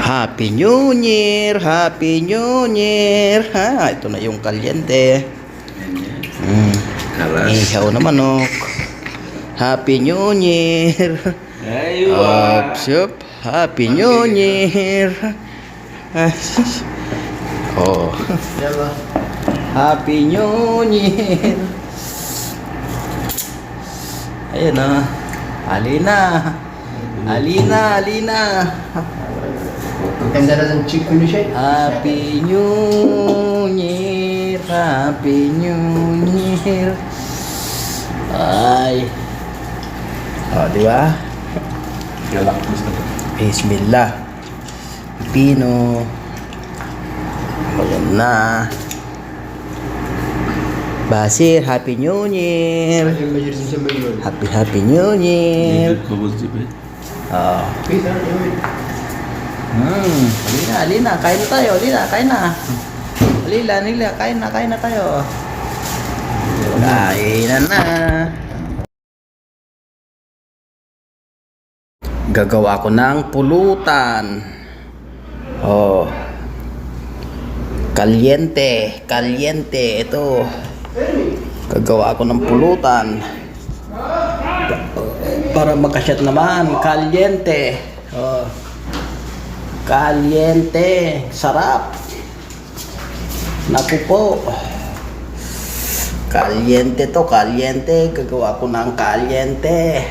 Happy New Year! Happy New Year! Ha, ito na yung kalyente. Ihaw na manok. Happy New Year! Sup. Happy New Year! Oh. Happy New Year! Ayan na. Alina! Alina! Alina! Ang ganda na ng chick ko niya siya. Happy New Year! Happy New Year! Ay! O, diba? Bismillah. Pino. Ayan na. Basir, Happy New Year! Happy New Year! Oh. Alina, Alina, kain na tayo. Alina, kain na. Alina, kain na tayo. Kainan na. Gagawa ko ng pulutan. Oh. Kalyente, kalyente. Ito. Gagawa ko ng pulutan. Para makasyat naman. Kalyente. Oh. Kalyente. Sarap. Naku po. Kalyente to, kalyente. Gagawa ko ng kalyente.